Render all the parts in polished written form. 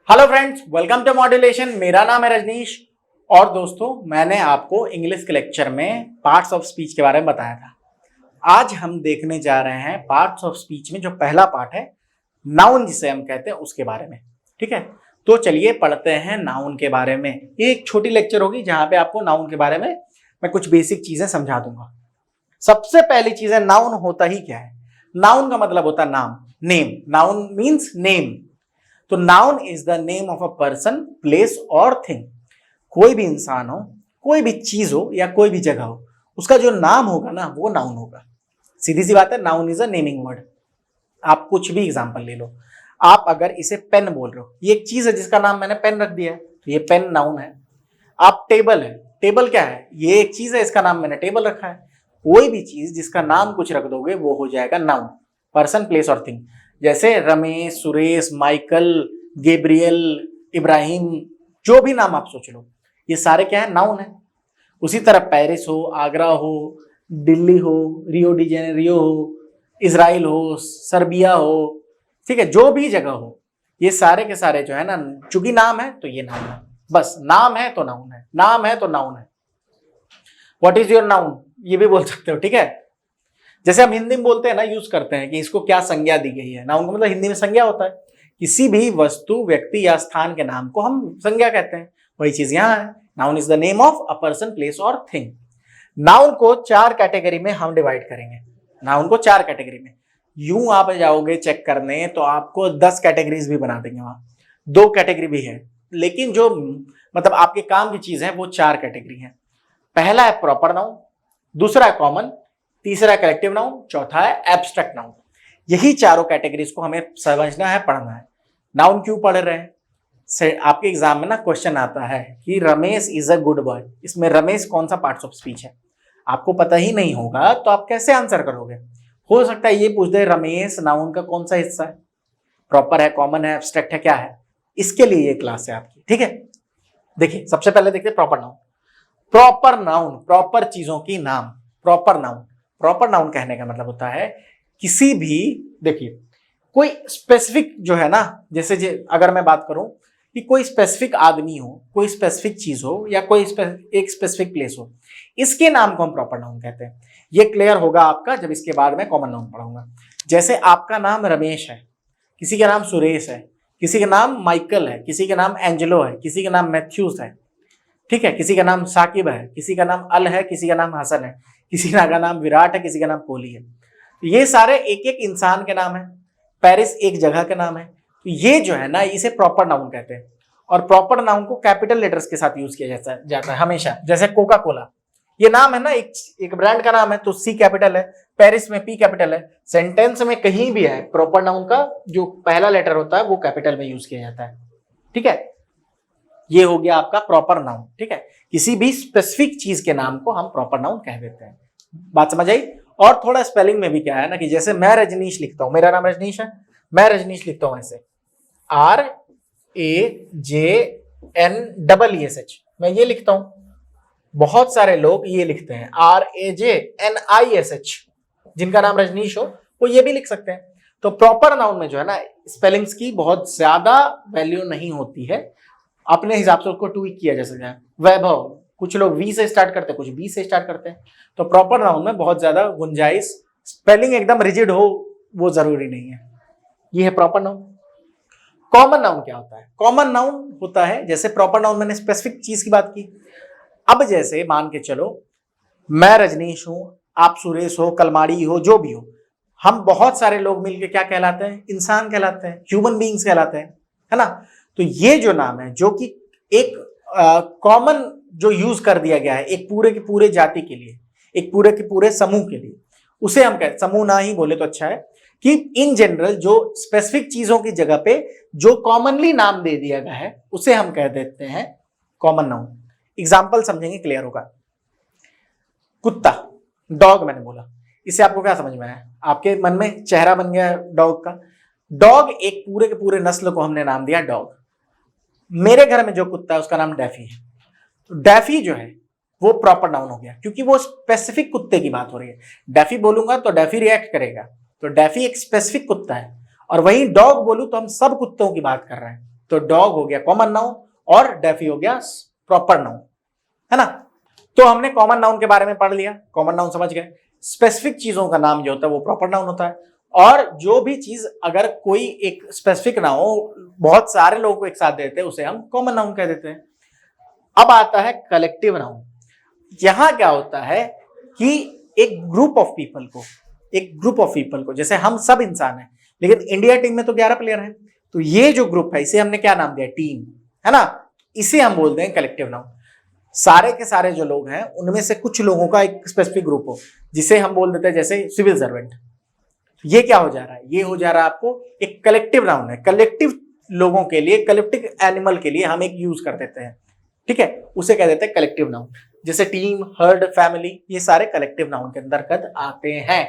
Hello friends, welcome to modulation. मेरा नाम है रजनीश और दोस्तों मैंने आपको इंग्लिश के लेक्चर में पार्ट्स ऑफ स्पीच के बारे में बताया था। आज हम देखने जा रहे हैं पार्ट्स ऑफ स्पीच में जो पहला पार्ट है नाउन जिसे हम कहते हैं उसके बारे में। ठीक है, तो चलिए पढ़ते हैं नाउन के बारे में। ये एक छोटी लेक्चर होगी जहां पे आपको नाउन के बारे में मैं कुछ बेसिक चीजें समझा दूंगा। सबसे पहली चीज है नाउन होता ही क्या है। नाउन का मतलब होता है नाम, नेम। Noun means name. तो noun is the name of a person, place और थिंग। कोई भी इंसान हो, कोई भी चीज हो या कोई भी जगह हो, उसका जो नाम होगा ना वो नाउन होगा। सीधी सी बात है, noun is a naming word. आप कुछ भी एग्जांपल ले लो। आप अगर इसे पेन बोल रहे हो, ये एक चीज है जिसका नाम मैंने पेन रख दिया है, तो ये पेन नाउन है। आप टेबल है, टेबल क्या है? ये एक चीज है, इसका नाम मैंने टेबल रखा है। कोई भी चीज जिसका नाम कुछ रख दोगे वो हो जाएगा नाउन। पर्सन, प्लेस और थिंग। जैसे रमेश, सुरेश, माइकल, गैब्रियल, इब्राहिम, जो भी नाम आप सोच लो, ये सारे क्या है? नाउन है। उसी तरह पेरिस हो, आगरा हो, दिल्ली हो, रियो डी जेनेरियो हो, इजराइल हो, सर्बिया हो, ठीक है, जो भी जगह हो, ये सारे के सारे जो है ना, चूंकि नाम है तो ये नाउन है। बस नाम है तो नाउन है, नाम है तो नाउन है। व्हाट इज योर नाउन, ये भी बोल सकते हो। ठीक है, जैसे हम हिंदी में बोलते हैं ना, यूज करते हैं कि इसको क्या संज्ञा दी गई है। नाउन का मतलब हिंदी में संज्ञा होता है। किसी भी वस्तु, व्यक्ति या स्थान के नाम को हम संज्ञा कहते हैं। वही चीज यहां है। Noun is the name of a person, place और थिंग। नाउन को चार कैटेगरी में हम डिवाइड करेंगे। नाउन को चार कैटेगरी में। यूं आप जाओगे चेक करने तो आपको 10 कैटेगरीज भी बना देंगे वहां। 2 कैटेगरी भी है, लेकिन जो मतलब आपके काम की चीज है वो 4 कैटेगरी है। पहला है प्रॉपर नाउन, दूसरा है कॉमन, तीसरा है कलेक्टिव नाउन, चौथा है एब्स्ट्रैक्ट नाउन। यही चारों कैटेगरीज को हमें समझना है, पढ़ना है। नाउन क्यों पढ़ रहे हैं? आपके एग्जाम में ना क्वेश्चन आता है कि Ramesh is a good boy. इसमें रमेश कौन सा पार्ट्स ऑफ स्पीच है? आपको पता ही नहीं होगा तो आप कैसे आंसर करोगे? हो सकता है ये पूछ दे रमेश नाउन का कौन सा हिस्सा है, प्रॉपर है, कॉमन है, एब्स्ट्रैक्ट है, क्या है। इसके लिए ये क्लास है आपकी। ठीक है, देखिए सबसे पहले देखते हैं proper noun. Proper noun, proper चीजों की नाम। प्रॉपर नाउन, प्रॉपर नाउन कहने का मतलब होता है किसी भी, देखिए कोई स्पेसिफिक जो है ना, जैसे अगर मैं बात करूं कि कोई स्पेसिफिक आदमी हो, कोई स्पेसिफिक चीज हो या कोई एक स्पेसिफिक प्लेस हो, इसके नाम को हम प्रॉपर नाउन कहते हैं। ये क्लियर होगा आपका जब इसके बाद मैं कॉमन नाउन पढ़ाऊंगा। जैसे आपका नाम रमेश है, किसी का नाम सुरेश है, किसी का नाम माइकल है, किसी का नाम एंजेलो है, किसी का नाम मैथ्यूस है, ठीक है, किसी का नाम साकिब है, किसी का नाम अल है, किसी का नाम हसन है, किसी का नाम विराट है, किसी का नाम कोहली है। ये सारे एक एक इंसान के नाम है। पेरिस एक जगह का नाम है। तो ये जो है ना, इसे प्रॉपर नाउन कहते हैं। और प्रॉपर नाउन को कैपिटल लेटर्स के साथ यूज किया जाता है हमेशा। जैसे कोका कोला, ये नाम है ना, एक ब्रांड का नाम है, तो सी कैपिटल है, पेरिस में पी कैपिटल है। सेंटेंस में कहीं भी है, प्रॉपर नाउन का जो पहला लेटर होता है वो कैपिटल में यूज किया जाता है। ठीक है, ये हो गया आपका प्रॉपर नाउन। ठीक है, किसी भी स्पेसिफिक चीज के नाम को हम प्रॉपर नाउन कह देते हैं। बात समझ आई? और थोड़ा स्पेलिंग में भी क्या है ना, कि जैसे मैं रजनीश लिखता हूं, मेरा नाम रजनीश है, मैं रजनीश लिखता हूं ऐसे, RAJNEESH, मैं ये लिखता हूं। बहुत सारे लोग ये लिखते हैं RAJNISH, जिनका नाम रजनीश हो वो ये भी लिख सकते हैं। तो प्रॉपर नाउन में जो है ना, स्पेलिंग्स की बहुत ज्यादा वैल्यू नहीं होती है, अपने हिसाब से उसको ट्वीक किया जा सकता है। वैभव, कुछ लोग वी से स्टार्ट करते हैं, कुछ बी से स्टार्ट करते हैं। तो प्रॉपर नाउन में बहुत ज्यादा गुंजाइश, स्पेलिंग एकदम रिजिड हो वो जरूरी नहीं है। ये है प्रॉपर नाउन। कॉमन नाउन क्या होता है? कॉमन नाउन होता है, जैसे प्रॉपर नाउन मैंने स्पेसिफिक चीज की बात की। अब जैसे मान के चलो मैं रजनीश हूं, आप सुरेश हो, कलमाड़ी हो, जो भी हो, हम बहुत सारे लोग मिलकर क्या कहलाते हैं? इंसान कहलाते हैं, ह्यूमन बीइंग्स कहलाते हैं, है ना। तो ये जो नाम है, जो कि एक कॉमन जो यूज कर दिया गया है एक पूरे के पूरे जाति के लिए, एक पूरे के पूरे समूह के लिए, उसे हम कहते, समूह ना ही बोले तो अच्छा है, कि इन जनरल जो स्पेसिफिक चीजों की जगह पे जो कॉमनली नाम दे दिया गया है उसे हम कह देते हैं कॉमन नाउन। एग्जाम्पल समझेंगे, क्लियर होगा। कुत्ता, डॉग मैंने बोला, इससे आपको क्या समझ में आया? आपके मन में चेहरा बन गया डॉग का। डॉग, एक पूरे के पूरे नस्ल को हमने नाम दिया डॉग। मेरे घर में जो कुत्ता है उसका नाम डैफी है। तो डैफी जो है वो प्रॉपर नाउन हो गया, क्योंकि वो स्पेसिफिक कुत्ते की बात हो रही है। डैफी बोलूंगा तो डैफी रिएक्ट करेगा, तो डैफी एक स्पेसिफिक कुत्ता है। और वही डॉग बोलूं तो हम सब कुत्तों की बात कर रहे हैं। तो डॉग हो गया कॉमन नाउन और डेफी हो गया प्रॉपर नाउन, है ना। तो हमने कॉमन नाउन के बारे में पढ़ लिया, कॉमन नाउन समझ गए। स्पेसिफिक चीजों का नाम जो होता है वो प्रॉपर नाउन होता है, और जो भी चीज अगर कोई एक स्पेसिफिक ना हो, बहुत सारे लोगों को एक साथ देते हैं, उसे हम कॉमन नाउन कह देते हैं। अब आता है कलेक्टिव नाउन। यहां क्या होता है कि एक ग्रुप ऑफ पीपल को, जैसे हम सब इंसान हैं, लेकिन इंडिया टीम में तो 11 प्लेयर हैं, तो ये जो ग्रुप है इसे हमने क्या नाम दिया, टीम, है ना। इसे हम बोलते हैं कलेक्टिव नाउन। सारे के सारे जो लोग हैं उनमें से कुछ लोगों का एक स्पेसिफिक ग्रुप हो, जिसे हम बोल देते हैं जैसे सिविल सर्वेंट। ये क्या हो जा रहा है, ये हो जा रहा है आपको एक कलेक्टिव नाउन है। कलेक्टिव लोगों के लिए, कलेक्टिव एनिमल के लिए हम एक यूज कर देते हैं, ठीक है, उसे कह देते हैं कलेक्टिव नाउन। जैसे टीम, हर्ड, फैमिली, ये सारे कलेक्टिव नाउन के अंतर्गत आते हैं।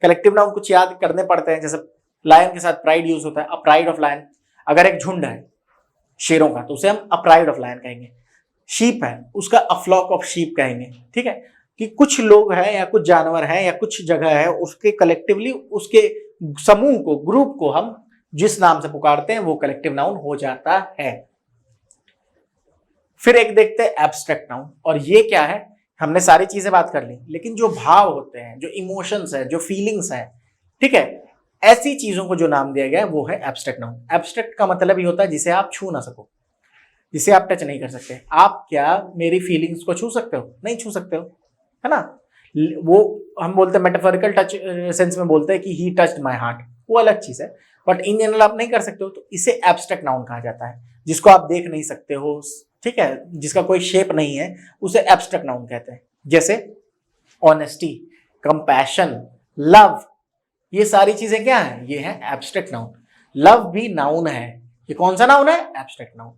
कलेक्टिव नाउन कुछ याद करने पड़ते हैं, जैसे लायन के साथ प्राइड यूज होता है, अ प्राइड ऑफ लायन। अगर एक झुंड है शेरों का तो उसे हम अ प्राइड ऑफ लायन कहेंगे। शीप है, उसका अ फ्लॉक ऑफ शीप कहेंगे, ठीक है। कि कुछ लोग हैं या कुछ जानवर हैं या कुछ जगह है, उसके कलेक्टिवली, उसके समूह को, ग्रुप को हम जिस नाम से पुकारते हैं वो कलेक्टिव नाउन हो जाता है। फिर एक देखते हैं एब्स्ट्रैक्ट नाउन, और ये क्या है, हमने सारी चीजें बात कर ली, लेकिन जो भाव होते हैं, जो इमोशंस है, जो फीलिंग्स है, ठीक है, ऐसी चीजों को जो नाम दिया गया है वो है एब्स्ट्रैक्ट नाउन। एब्स्ट्रैक्ट का मतलब ये होता है जिसे आप छू ना सको, जिसे आप टच नहीं कर सकते। आप क्या मेरी फीलिंग्स को छू सकते हो? नहीं छू सकते हो, है ना। वो हम बोलते हैं मेटाफोरिकल टच सेंस में बोलते हैं कि ही टच्ड माय हार्ट, वो अलग चीज है, बट इन जनरल आप नहीं कर सकते हो, तो इसे एब्स्ट्रैक्ट नाउन कहा जाता है। जिसको आप देख नहीं सकते हो, ठीक है, जिसका कोई शेप नहीं है, उसे एब्स्ट्रैक्ट नाउन कहते हैं। जैसे ऑनेस्टी, कंपैशन, लव, ये सारी चीजें क्या है, ये है एब्स्ट्रैक्ट नाउन। लव भी नाउन है, ये कौन सा नाउन है, एब्स्ट्रैक्ट नाउन।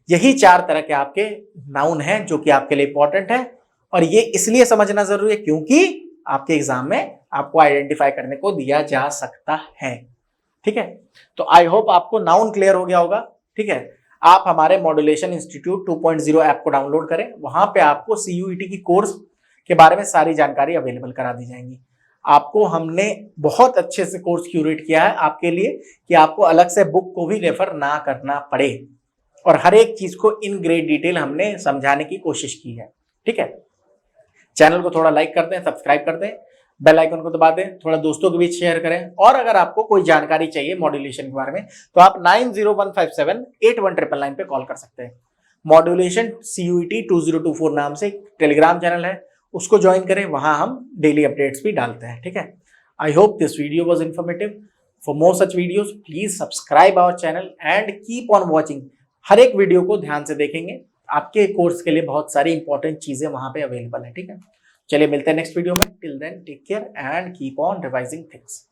यही 4 तरह के आपके नाउन हैं जो कि आपके लिए इंपॉर्टेंट है, और ये इसलिए समझना जरूरी है क्योंकि आपके एग्जाम में आपको आइडेंटिफाई करने को दिया जा सकता है, ठीक है। तो आई होप आपको नाउन क्लियर हो गया होगा, ठीक है। आप हमारे मॉड्यूलेशन इंस्टीट्यूट 2.0 ऐप को डाउनलोड करें, वहां पे आपको CUET की कोर्स के बारे में सारी जानकारी अवेलेबल करा दी जाएंगी। आपको हमने बहुत अच्छे से कोर्स क्यूरेट किया है आपके लिए कि आपको अलग से बुक को भी रेफर ना करना पड़े, और हर एक चीज को इन ग्रेट डिटेल हमने समझाने की कोशिश की है, ठीक है। चैनल को थोड़ा लाइक कर दें, सब्सक्राइब कर दें, बेल आइकन को दबा दें, थोड़ा दोस्तों के बीच शेयर करें, और अगर आपको कोई जानकारी चाहिए मॉड्यूलेशन के बारे में तो आप 9015781999 पे कॉल कर सकते हैं। मॉड्यूलेशन CUET 2024 नाम से टेलीग्राम चैनल है, उसको ज्वाइन करें, वहां हम डेली अपडेट्स भी डालते हैं, ठीक है। I hope this video was informative. For more such videos please subscribe our channel and keep on watching. हर एक वीडियो को ध्यान से देखेंगे, आपके कोर्स के लिए बहुत सारी इंपॉर्टेंट चीजें वहां पे अवेलेबल है, ठीक है। चलिए मिलते हैं नेक्स्ट वीडियो में, till then take care and keep on revising things.